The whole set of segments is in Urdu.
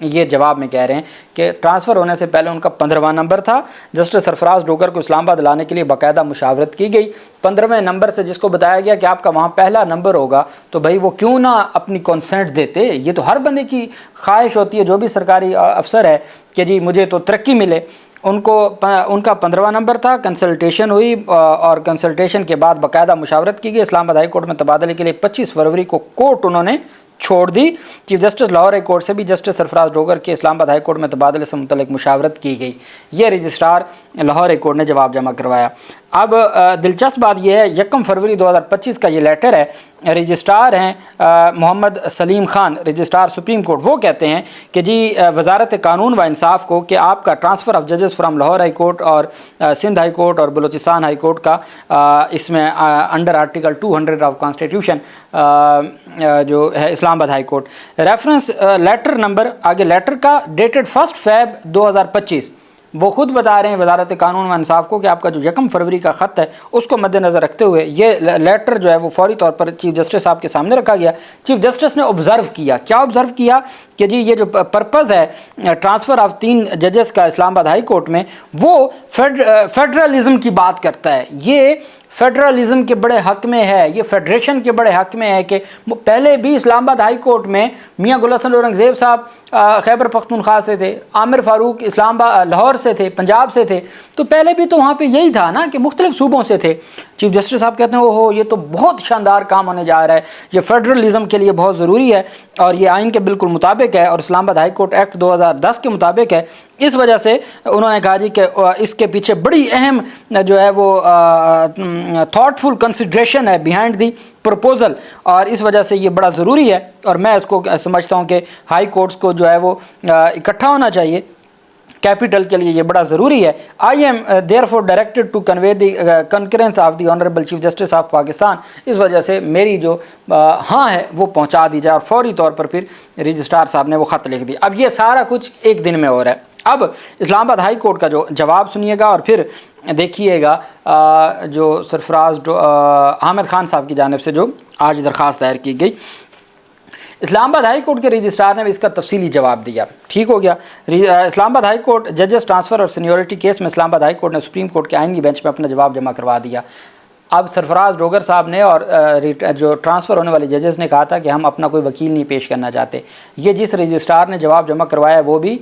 یہ جواب میں کہہ رہے ہیں کہ ٹرانسفر ہونے سے پہلے ان کا 15واں نمبر تھا. جسٹس سرفراز ڈوگر کو اسلام آباد لانے کے لیے باقاعدہ مشاورت کی گئی. 15ویں نمبر سے جس کو بتایا گیا کہ آپ کا وہاں پہلا نمبر ہوگا تو بھائی وہ کیوں نہ اپنی کنسنٹ دیتے. یہ تو ہر بندے کی خواہش ہوتی ہے جو بھی سرکاری افسر ہے کہ جی مجھے تو ترقی ملے. ان کا 15واں نمبر تھا. کنسلٹیشن ہوئی اور کنسلٹیشن کے بعد باقاعدہ مشاورت کی گئی. اسلام آباد ہائی کورٹ میں تبادلے کے لیے 25 فروری کو کورٹ انہوں نے چھوڑ دی. Chief justice Lahore high court سے بھی جسٹس سرفراز ڈوگر کے اسلام آباد ہائی کورٹ میں تبادلے سے متعلق مشاورت کی گئی. یہ رجسٹرار لاہور ہائی کورٹ نے جواب جمع کروایا. اب دلچسپ بات یہ ہے 1 فروری 2025 کا یہ لیٹر ہے. رجسٹرار ہیں محمد Salim Khan, registrar supreme court. وہ کہتے ہیں کہ جی وزارت قانون و انصاف کو کہ آپ کا ٹرانسفر آف ججز فرام لاہور ہائی کورٹ اور سندھ ہائی کورٹ اور بلوچستان ہائی کورٹ کا اس میں انڈر آرٹیکل 200 آف کانسٹیٹیوشن جو ہے Islamabad high court. Reference letter number آگے لیٹر کا ڈیٹڈ 1 فیب 2025. وہ خود بتا رہے ہیں وزارت قانون و انصاف کو کہ آپ کا جو 1 فروری کا خط ہے اس کو مد نظر رکھتے ہوئے یہ لیٹر جو ہے وہ فوری طور پر چیف جسٹس صاحب کے سامنے رکھا گیا. چیف جسٹس نے آبزرو کیا. کیا آبزرو کیا کہ جی یہ جو پرپز ہے ٹرانسفر آف 3 ججز کا اسلام آباد ہائی کورٹ میں وہ فیڈرلزم کی بات کرتا ہے. یہ فیڈرلزم کے بڑے حق میں ہے, یہ فیڈریشن کے بڑے حق میں ہے کہ پہلے بھی اسلام آباد ہائی کورٹ میں میاں گل حسن اورنگزیب صاحب خیبر پختونخوا سے تھے, عامر فاروق اسلام آباد لاہور سے تھے, پنجاب سے تھے. تو پہلے بھی تو وہاں پہ یہی تھا نا کہ مختلف صوبوں سے تھے. چیف جسٹس صاحب کہتے ہیں اوہو یہ تو بہت شاندار کام ہونے جا رہا ہے, یہ فیڈرلزم کے لیے بہت ضروری ہے اور یہ آئین کے بالکل مطابق ہے اور اسلام آباد ہائی کورٹ ایکٹ 2010 کے مطابق ہے. اس وجہ سے انہوں نے کہا جی کہ اس کے پیچھے بڑی اہم جو ہے وہ تھاٹفل کنسیڈریشن ہے بیہائنڈ دی پرپوزل اور اس وجہ سے یہ بڑا ضروری ہے اور میں اس کو سمجھتا ہوں کہ ہائی کورٹس کو جو ہے وہ اکٹھا ہونا چاہیے. کیپٹل کے لیے یہ بڑا ضروری ہے. I am therefore directed to convey the concerns of the honourable chief justice of Pakistan. اس وجہ سے میری جو ہاں ہے وہ پہنچا دی جائے اور فوری طور پر پھر رجسٹرار صاحب نے وہ خط لکھ دیا. اب یہ سارا کچھ ایک دن میں ہو رہا ہے. اب اسلام آباد ہائی کورٹ کا جو جواب سنیے گا اور پھر دیکھیے گا جو سرفراز حامد خان صاحب کی جانب سے جو آج درخواست دائر کی گئی. اسلام آباد ہائی کورٹ کے رجسٹرار نے بھی اس کا تفصیلی جواب دیا. ٹھیک ہو گیا. اسلام آباد ہائی کورٹ ججز ٹرانسفر اور سینیورٹی کیس میں اسلام آباد ہائی کورٹ نے سپریم کورٹ کے آئینی بینچ میں اپنا جواب جمع کروا دیا. اب سرفراز ڈوگر صاحب نے اور جو ٹرانسفر ہونے والے ججز نے کہا تھا کہ ہم اپنا کوئی وکیل نہیں پیش کرنا چاہتے. یہ جس رجسٹرار نے جواب جمع کروایا وہ بھی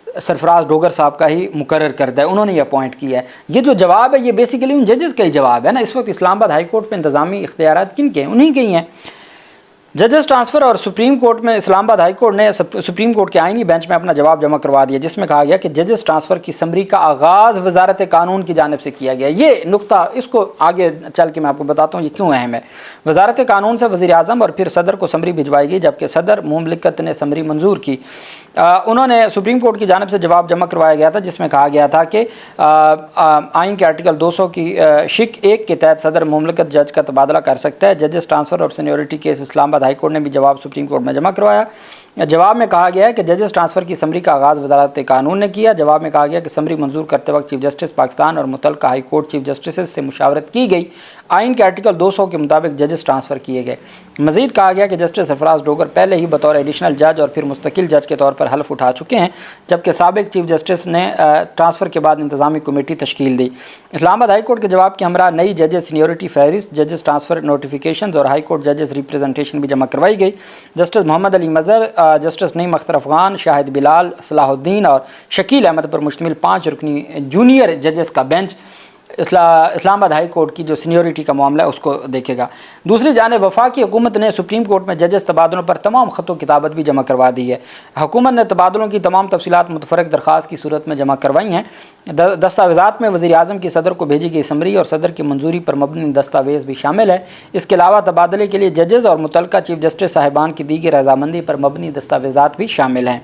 سرفراز ڈوگر صاحب کا ہی مقرر کردہ ہے, انہوں نے یہ اپوائنٹ کیا ہے. یہ جو جواب ہے یہ بیسیکلی ان ججز کا ہی جواب ہے نا. اس وقت اسلام آباد ہائی کورٹ پہ انتظامی اختیارات کن کے ہیں؟ انہی کے ہی ہیں. ججز ٹرانسفر اور سپریم کورٹ میں اسلام آباد ہائی کورٹ نے سپریم کورٹ کے آئینی بینچ میں اپنا جواب جمع کروا دیا جس میں کہا گیا کہ ججز ٹرانسفر کی سمری کا آغاز وزارت قانون کی جانب سے کیا گیا. یہ نقطہ اس کو آگے چل کے میں آپ کو بتاتا ہوں یہ کیوں اہم ہے. وزارت قانون سے وزیر اعظم اور پھر صدر کو سمری بھجوائی گئی جبکہ صدر مملکت نے سمری منظور کی. انہوں نے سپریم کورٹ کی جانب سے جواب جمع کروایا گیا تھا جس میں کہا گیا تھا کہ آئین کے آرٹیکل 200 کی شق 1 کے تحت صدر مملکت جج کا تبادلہ کر سکتا ہے. ججز ٹرانسفر اور سینیورٹی کیس اسلام آباد ہائی کورٹ نے بھی جواب سپریم کورٹ میں جمع کروایا. جواب میں کہا گیا ہے کہ ججز ٹرانسفر کی سمری کا آغاز وزارت قانون نے کیا. جواب میں کہا گیا کہ سمری منظور کرتے وقت چیف جسٹس پاکستان اور متعلقہ ہائی کورٹ چیف جسٹسز سے مشاورت کی گئی. آئین کے آرٹیکل 200 کے مطابق ججز ٹرانسفر کیے گئے. مزید کہا گیا کہ جسٹس سرفراز ڈوگر پہلے ہی بطور ایڈیشنل جج اور پھر مستقل جج کے طور پر حلف اٹھا چکے ہیں جبکہ سابق چیف جسٹس نے ٹرانسفر کے بعد انتظامی کمیٹی تشکیل دی. اسلام آباد ہائی کورٹ کے جواب کے ہمراہ نئی ججز سینیورٹی فہرست, ججز ٹرانسفر نوٹیفیکیشنز اور ہائی کورٹ ججز ریپریزنٹیشن بھی جمع کروائی گئی. جسٹس محمد علی مظہر, جسٹس نعیم اختر افغان, شاہد بلال, صلاح الدین اور شکیل احمد پر مشتمل 5 رکنی جونیئر ججز کا بینچ اسلام آباد ہائی کورٹ کی جو سینیورٹی کا معاملہ ہے اس کو دیکھے گا. دوسری جانب وفاقی حکومت نے سپریم کورٹ میں ججز تبادلوں پر تمام خط و کتابت بھی جمع کروا دی ہے. حکومت نے تبادلوں کی تمام تفصیلات متفرق درخواست کی صورت میں جمع کروائی ہیں. دستاویزات میں وزیر اعظم کی صدر کو بھیجی گئی سمری اور صدر کی منظوری پر مبنی دستاویز بھی شامل ہے. اس کے علاوہ تبادلے کے لیے ججز اور متعلقہ چیف جسٹس صاحبان کی دیگر رضامندی پر مبنی دستاویزات بھی شامل ہیں.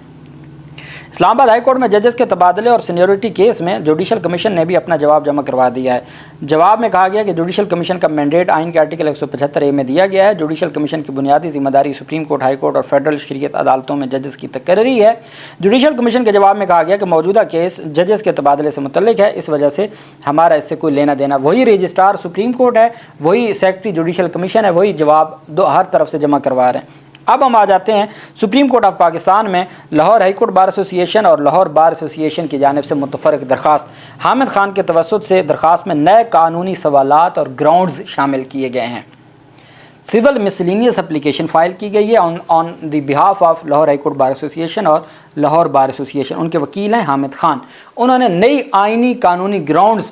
اسلام آباد ہائی کورٹ میں ججز کے تبادلے اور سینیورٹی کیس میں جوڈیشل کمیشن نے بھی اپنا جواب جمع کروا دیا ہے. جواب میں کہا گیا کہ جوڈیشل کمیشن کا مینڈیٹ آئین کے آرٹیکل 175A میں دیا گیا ہے. جوڈیشل کمیشن کی بنیادی ذمہ داری سپریم کورٹ, ہائی کورٹ اور فیڈرل شریعت عدالتوں میں ججز کی تقرری ہے. جوڈیشل کمیشن کے جواب میں کہا گیا کہ موجودہ کیس ججز کے تبادلے سے متعلق ہے, اس وجہ سے ہمارا اس سے کوئی لینا دینا. وہی رجسٹرار سپریم کورٹ ہے, وہی سیکرٹری جوڈیشل کمیشن ہے, وہی جواب ہر طرف سے جمع کروا رہے ہیں. اب ہم آ جاتے ہیں سپریم کورٹ آف پاکستان میں Lahore high court bar association اور لاہور بار ایسوسی ایشن کی جانب سے متفرق درخواست حامد خان کے توسط سے درخواست میں نئے قانونی سوالات اور گراؤنڈز شامل کیے گئے ہیں۔ سول مسلینیس اپلیکیشن فائل کی گئی ہے on the behalf of Lahore high court bar association اور لاہور بار ایسوسی ایشن۔ ان کے وکیل ہیں حامد خان۔ انہوں نے نئی آئینی قانونی گراؤنڈز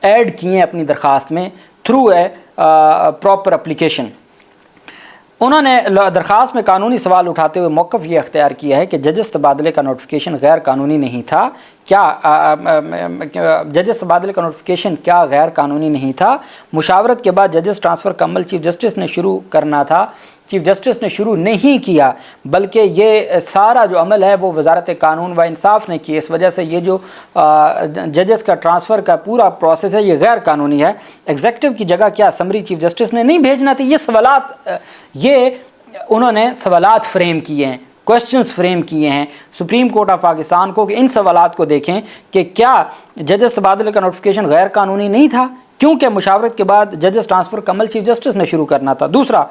ایڈ کیے ہیں اپنی درخواست میں تھرو اے پراپر اپلیکیشن۔ انہوں نے درخواست میں قانونی سوال اٹھاتے ہوئے موقف یہ اختیار کیا ہے کہ ججز تبادلے کا نوٹیفیکیشن غیر قانونی نہیں تھا۔ ججز تبادلے کا نوٹیفیکیشن کیا غیر قانونی نہیں تھا؟ مشاورت کے بعد ججز ٹرانسفر کا عمل چیف جسٹس نے شروع کرنا تھا۔ چیف جسٹس نے شروع نہیں کیا بلکہ یہ سارا جو عمل ہے وہ وزارت قانون و انصاف نے کیا۔ اس وجہ سے یہ جو ججز کا ٹرانسفر کا پورا پروسیس ہے یہ غیر قانونی ہے۔ ایگزیکٹو کی جگہ کیا سمری چیف جسٹس نے نہیں بھیجنا تھی؟ یہ سوالات انہوں نے سوالات فریم کیے ہیں، کوشچنز فریم کیے ہیں سپریم کورٹ آف پاکستان کو کہ ان سوالات کو دیکھیں کہ کیا ججز تبادلے کا نوٹیفیکیشن غیر قانونی نہیں تھا کیونکہ مشاورت کے بعد ججز ٹرانسفر کا عمل چیف جسٹس نے شروع کرنا تھا۔ دوسرا،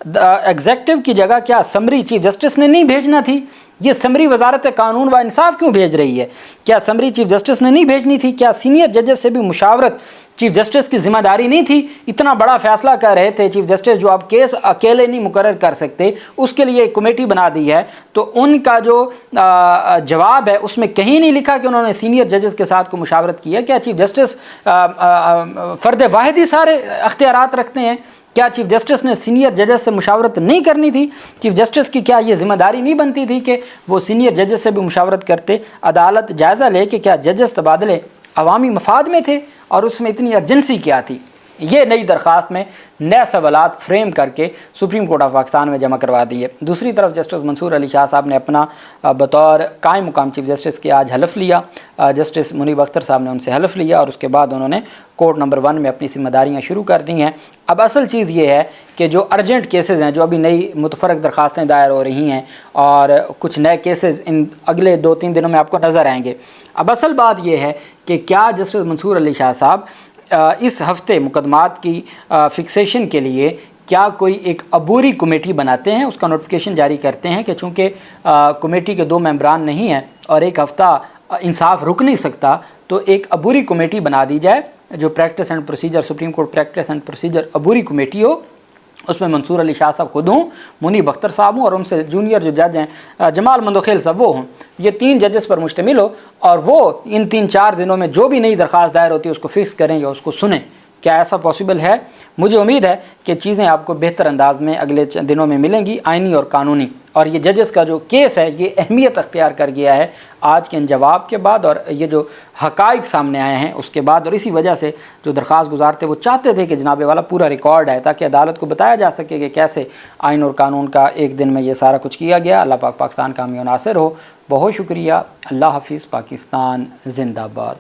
ایگزیکٹو کی جگہ کیا سمری چیف جسٹس نے نہیں بھیجنا تھی؟ یہ سمری وزارت قانون و انصاف کیوں بھیج رہی ہے؟ کیا سمری چیف جسٹس نے نہیں بھیجنی تھی؟ کیا سینئر ججز سے بھی مشاورت چیف جسٹس کی ذمہ داری نہیں تھی؟ اتنا بڑا فیصلہ کر رہے تھے چیف جسٹس جو آپ کیس اکیلے نہیں مقرر کر سکتے، اس کے لیے ایک کمیٹی بنا دی ہے، تو ان کا جو جواب ہے اس میں کہیں نہیں لکھا کہ انہوں نے سینئر ججز کے ساتھ کو مشاورت کی ہے۔ کیا چیف جسٹس فرد واحد ہی سارے اختیارات رکھتے ہیں؟ کیا چیف جسٹس نے سینئر ججز سے مشاورت نہیں کرنی تھی؟ چیف جسٹس کی کیا یہ ذمہ داری نہیں بنتی تھی کہ وہ سینئر ججز سے بھی مشاورت کرتے؟ عدالت جائزہ لے کہ کیا ججز تبادلے عوامی مفاد میں تھے اور اس میں اتنی ارجنسی کیا تھی؟ یہ نئی درخواست میں نئے سوالات فریم کر کے سپریم کورٹ آف پاکستان میں جمع کروا دی ہے۔ دوسری طرف جسٹس منصور علی شاہ صاحب نے اپنا بطور قائم مقام چیف جسٹس کے آج حلف لیا۔ جسٹس منیب اختر صاحب نے ان سے حلف لیا اور اس کے بعد انہوں نے کورٹ نمبر 1 میں اپنی ذمہ داریاں شروع کر دی ہیں۔ اب اصل چیز یہ ہے کہ جو ارجنٹ کیسز ہیں، جو ابھی نئی متفرق درخواستیں دائر ہو رہی ہیں اور کچھ نئے کیسز ان اگلے 2-3 دنوں میں آپ کو نظر آئیں گے۔ اب اصل بات یہ ہے کہ کیا جسٹس منصور علی شاہ صاحب اس ہفتے مقدمات کی فکسیشن کے لیے کیا کوئی ایک عبوری کمیٹی بناتے ہیں، اس کا نوٹیفیکیشن جاری کرتے ہیں کہ چونکہ کمیٹی کے 2 ممبران نہیں ہیں اور ایک ہفتہ انصاف رک نہیں سکتا، تو ایک عبوری کمیٹی بنا دی جائے جو practice and procedure supreme court practice and procedure عبوری کمیٹی ہو۔ اس میں منصور علی شاہ صاحب خود ہوں، منیب اختر صاحب ہوں، اور ان سے جونیئر جو جج ہیں جمال مندوخیل صاحب وہ ہوں۔ یہ 3 ججز پر مشتمل ہو اور وہ ان 3-4 دنوں میں جو بھی نئی درخواست دائر ہوتی ہے اس کو فکس کریں یا اس کو سنیں۔ کیا ایسا پاسبل ہے؟ مجھے امید ہے کہ چیزیں آپ کو بہتر انداز میں اگلے دنوں میں ملیں گی، آئینی اور قانونی۔ اور یہ ججز کا جو کیس ہے یہ اہمیت اختیار کر گیا ہے آج کے ان جواب کے بعد اور یہ جو حقائق سامنے آئے ہیں اس کے بعد، اور اسی وجہ سے جو درخواست گزار تھے وہ چاہتے تھے کہ جناب والا پورا ریکارڈ ہے تاکہ عدالت کو بتایا جا سکے کہ کیسے آئین اور قانون کا ایک دن میں یہ سارا کچھ کیا گیا۔ اللہ پاک پاکستان کامیاب و ناصر ہو۔ بہت شکریہ۔ اللہ حافظ۔ پاکستان زندہ باد۔